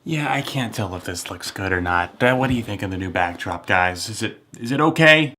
Yeah, I can't tell if this looks good or not. What do you think of the new backdrop, guys? Is it okay?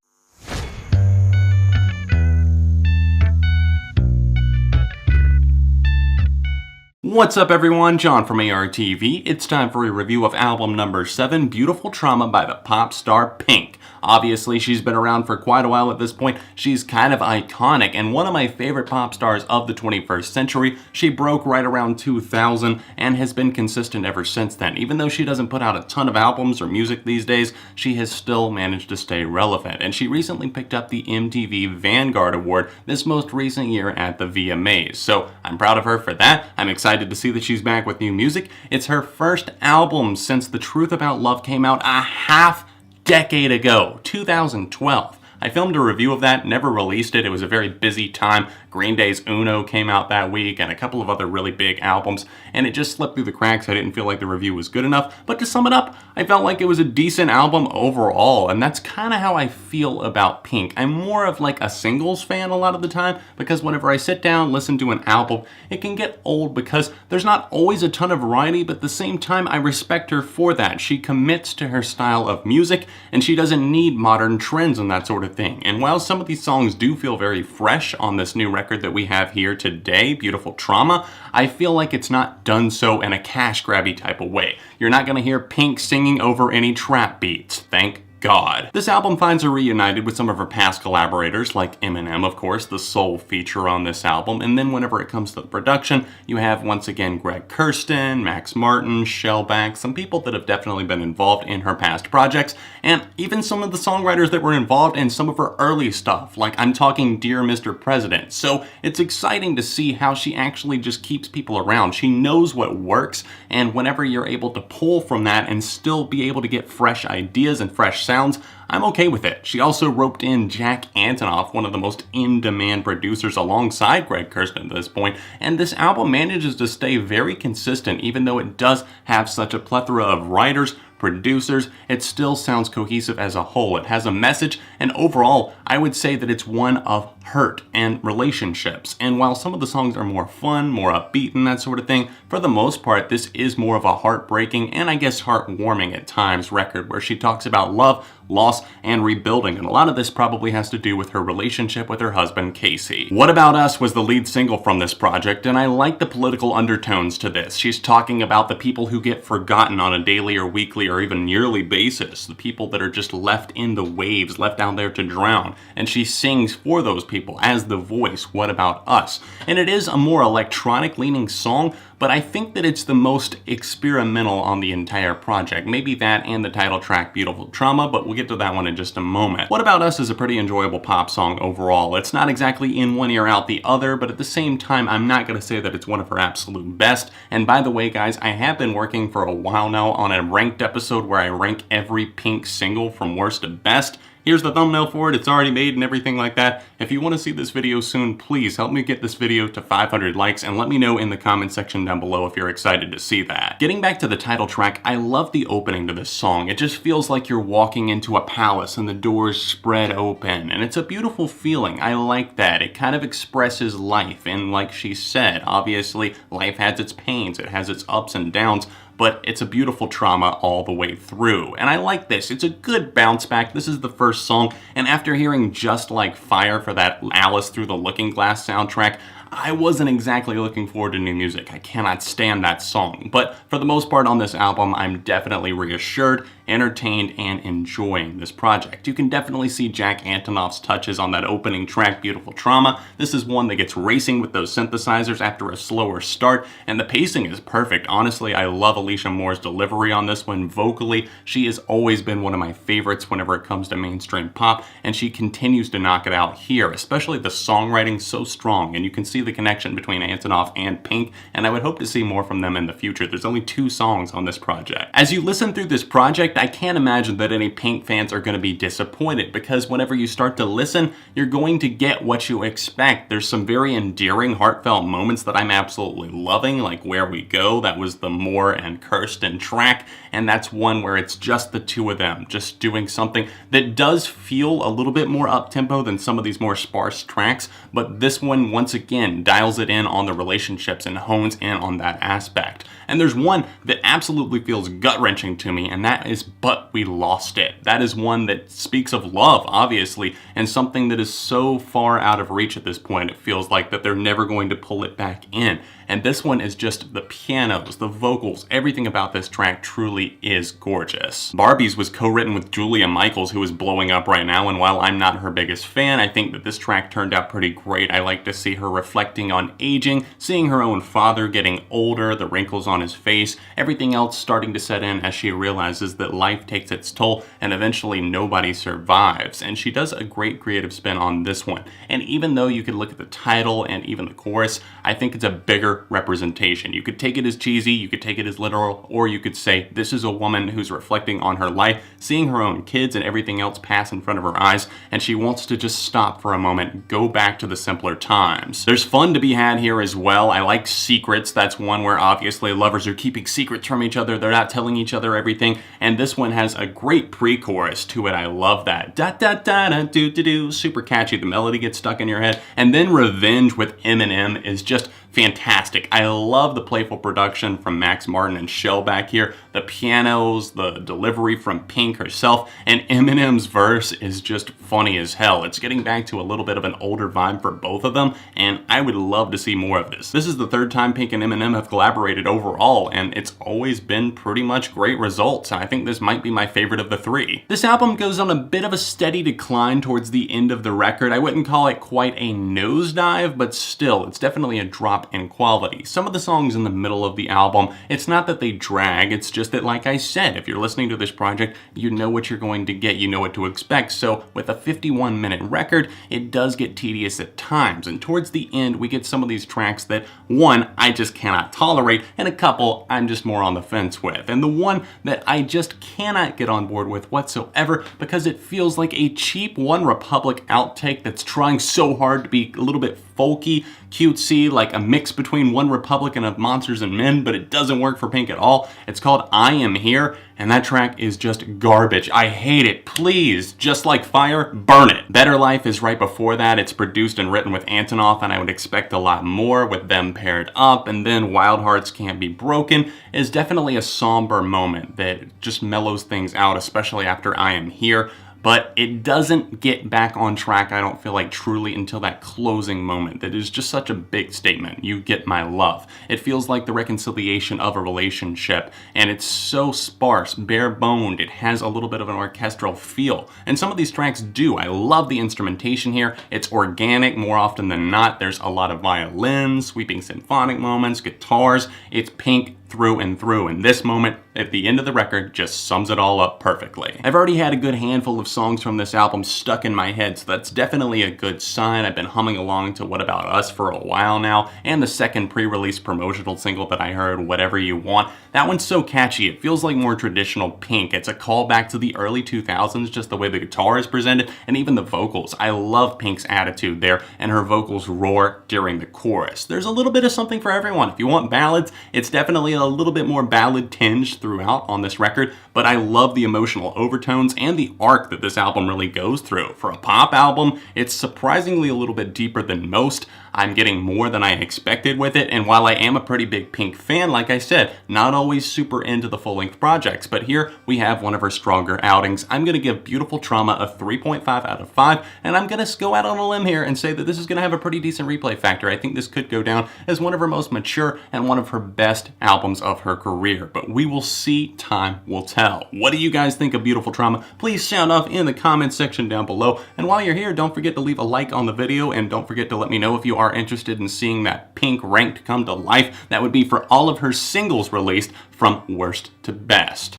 What's up everyone, John from ARTV. It's time for a review of album number 7, Beautiful Trauma by the pop star Pink. Obviously, she's been around for quite a while at this point. She's kind of iconic and one of my favorite pop stars of the 21st century. She broke right around 2000 and has been consistent ever since then. Even though she doesn't put out a ton of albums or music these days, she has still managed to stay relevant. And she recently picked up the MTV Vanguard Award this most recent year at the VMAs. So I'm proud of her for that. I'm excited to see that she's back with new music. It's her first album since The Truth About Love came out a half decade ago, 2012. I filmed a review of that, never released it. It was a very busy time. Green Day's Uno came out that week and a couple of other really big albums, and it just slipped through the cracks. I didn't feel like the review was good enough, but to sum it up, I felt like it was a decent album overall, and that's kind of how I feel about Pink. I'm more of like a singles fan a lot of the time, because whenever I sit down, listen to an album, it can get old because there's not always a ton of variety, but at the same time, I respect her for that. She commits to her style of music, and she doesn't need modern trends and that sort of thing. And while some of these songs do feel very fresh on this new record that we have here today, Beautiful Trauma, I feel like it's not done so in a cash grabby type of way. You're not gonna hear Pink singing over any trap beats, thank God. This album finds her reunited with some of her past collaborators, like Eminem, of course, the sole feature on this album, and then whenever it comes to the production, you have once again Greg Kurstin, Max Martin, Shellback, some people that have definitely been involved in her past projects, and even some of the songwriters that were involved in some of her early stuff, like I'm talking Dear Mr. President. So it's exciting to see how she actually just keeps people around. She knows what works, and whenever you're able to pull from that and still be able to get fresh ideas and fresh sounds, I'm okay with it. She also roped in Jack Antonoff, one of the most in-demand producers alongside Greg Kurstin at this point, and this album manages to stay very consistent even though it does have such a plethora of writers, producers. It still sounds cohesive as a whole. It has a message, and overall, I would say that it's one of hurt and relationships. And while some of the songs are more fun, more upbeat and that sort of thing, for the most part, this is more of a heartbreaking and I guess heartwarming at times record where she talks about love, loss, and rebuilding. And a lot of this probably has to do with her relationship with her husband, Casey. What About Us was the lead single from this project, and I like the political undertones to this. She's talking about the people who get forgotten on a daily or weekly or even yearly basis, the people that are just left in the waves, left out there to drown. And she sings for those people as the voice, What About Us? And it is a more electronic leaning song, but I think that it's the most experimental on the entire project. Maybe that and the title track, Beautiful Trauma, but we'll get to that one in just a moment. What About Us is a pretty enjoyable pop song overall. It's not exactly in one ear out the other, but at the same time, I'm not gonna say that it's one of her absolute best. And by the way, guys, I have been working for a while now on a ranked episode where I rank every Pink single from worst to best. Here's the thumbnail for it, it's already made and everything like that. If you want to see this video soon, please help me get this video to 500 likes and let me know in the comment section down below if you're excited to see that. Getting back to the title track, I love the opening to this song. It just feels like you're walking into a palace and the doors spread open, and it's a beautiful feeling. I like that. It kind of expresses life, and like she said, obviously life has its pains, it has its ups and downs, but it's a beautiful trauma all the way through. And I like this. It's a good bounce back. This is the first song, and after hearing Just Like Fire for that Alice Through the Looking Glass soundtrack, I wasn't exactly looking forward to new music. I cannot stand that song. But for the most part on this album, I'm definitely reassured, entertained, and enjoying this project. You can definitely see Jack Antonoff's touches on that opening track, Beautiful Trauma. This is one that gets racing with those synthesizers after a slower start, and the pacing is perfect. Honestly, I love Alicia Moore's delivery on this one vocally. She has always been one of my favorites whenever it comes to mainstream pop, and she continues to knock it out here, especially the songwriting so strong, and you can see the connection between Antonoff and Pink, and I would hope to see more from them in the future. There's only 2 songs on this project. As you listen through this project, I can't imagine that any Pink fans are going to be disappointed, because whenever you start to listen, you're going to get what you expect. There's some very endearing, heartfelt moments that I'm absolutely loving, like Where We Go. That was the Moore and Kurstin track, and that's one where it's just the two of them, just doing something that does feel a little bit more up-tempo than some of these more sparse tracks, but this one, once again, dials it in on the relationships and hones in on that aspect. And there's one that absolutely feels gut-wrenching to me, and that is But We Lost It. That is one that speaks of love, obviously, and something that is so far out of reach at this point, it feels like that they're never going to pull it back in. And this one is just the pianos, the vocals, everything about this track truly is gorgeous. Barbie's was co-written with Julia Michaels, who is blowing up right now, and while I'm not her biggest fan, I think that this track turned out pretty great. I like to see her reflecting on aging, seeing her own father getting older, the wrinkles on his face, everything else starting to set in as she realizes that life takes its toll and eventually nobody survives. And she does a great creative spin on this one. And even though you could look at the title and even the chorus, I think it's a bigger representation. You could take it as cheesy, you could take it as literal, or you could say this is a woman who's reflecting on her life, seeing her own kids and everything else pass in front of her eyes, and she wants to just stop for a moment, go back to the simpler times. There's fun to be had here as well. I like secrets. That's one where obviously lovers are keeping secrets from each other. They're not telling each other everything, and this one has a great pre-chorus to it. I love that. Da da da da do do do. Super catchy. The melody gets stuck in your head. And then Revenge with Eminem is just fantastic. I love the playful production from Max Martin and Shell back here, the pianos, the delivery from Pink herself, and Eminem's verse is just funny as hell. It's getting back to a little bit of an older vibe for both of them, and I would love to see more of this. This is the third time Pink and Eminem have collaborated overall, and it's always been pretty much great results. I think this might be my favorite of the three. This album goes on a bit of a steady decline towards the end of the record. I wouldn't call it quite a nosedive, but still, it's definitely a drop in quality. Some of the songs in the middle of the album, it's not that they drag, it's just that, like I said, if you're listening to this project, you know what you're going to get, you know what to expect. So with a 51-minute record, it does get tedious at times, and towards the end, we get some of these tracks that, one, I just cannot tolerate, and a couple I'm just more on the fence with. And the one that I just cannot get on board with whatsoever, because it feels like a cheap One Republic outtake that's trying so hard to be a little bit folky, cutesy, like a mix between One Republic and of Monsters and Men, but it doesn't work for Pink at all. It's called I Am Here, and that track is just garbage. I hate it. Please, just like fire, burn it. Better Life is right before that. It's produced and written with Antonoff, and I would expect a lot more with them paired up. And then Wild Hearts Can't Be Broken is definitely a somber moment that just mellows things out, especially after I Am Here. But it doesn't get back on track, I don't feel like, truly until that closing moment that is just such a big statement. You get my love. It feels like the reconciliation of a relationship, and it's so sparse, bare-boned. It has a little bit of an orchestral feel, and some of these tracks do. I love the instrumentation here. It's organic more often than not. There's a lot of violins, sweeping symphonic moments, guitars. It's Pink through and through, and this moment at the end of the record just sums it all up perfectly. I've already had a good handful of songs from this album stuck in my head, so that's definitely a good sign. I've been humming along to What About Us for a while now, and the second pre-release promotional single that I heard, Whatever You Want. That one's so catchy. It feels like more traditional Pink. It's a callback to the early 2000s, just the way the guitar is presented, and even the vocals. I love Pink's attitude there, and her vocals roar during the chorus. There's a little bit of something for everyone. If you want ballads, it's definitely a little bit more ballad tinged throughout on this record, but I love the emotional overtones and the arc that this album really goes through. For a pop album, it's surprisingly a little bit deeper than most. I'm getting more than I expected with it, and while I am a pretty big Pink fan, like I said, not always super into the full-length projects, but here we have one of her stronger outings. I'm going to give Beautiful Trauma a 3.5 out of 5, and I'm going to go out on a limb here and say that this is going to have a pretty decent replay factor. I think this could go down as one of her most mature and one of her best albums of her career, but we will see. Time will tell. What do you guys think of Beautiful Trauma? Please sound off in the comments section down below, and while you're here, don't forget to leave a like on the video, and don't forget to let me know if you are interested in seeing that Pink ranked come to life. That would be for all of her singles released from worst to best.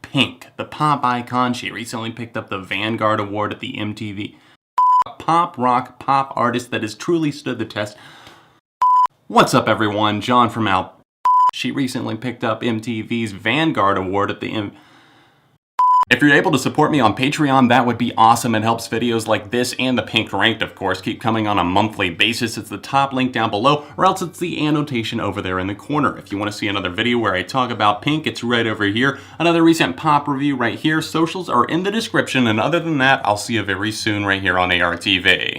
Pink, the pop icon. She recently picked up the Vanguard Award at the MTV. Pop rock pop artist that has truly stood the test. What's up, everyone? John from She recently picked up MTV's Vanguard Award at the If you're able to support me on Patreon, that would be awesome. It helps videos like this and the Pink Ranked, of course, keep coming on a monthly basis. It's the top link down below, or else it's the annotation over there in the corner. If you want to see another video where I talk about Pink, it's right over here. Another recent pop review right here. Socials are in the description, and other than that, I'll see you very soon right here on ARTV.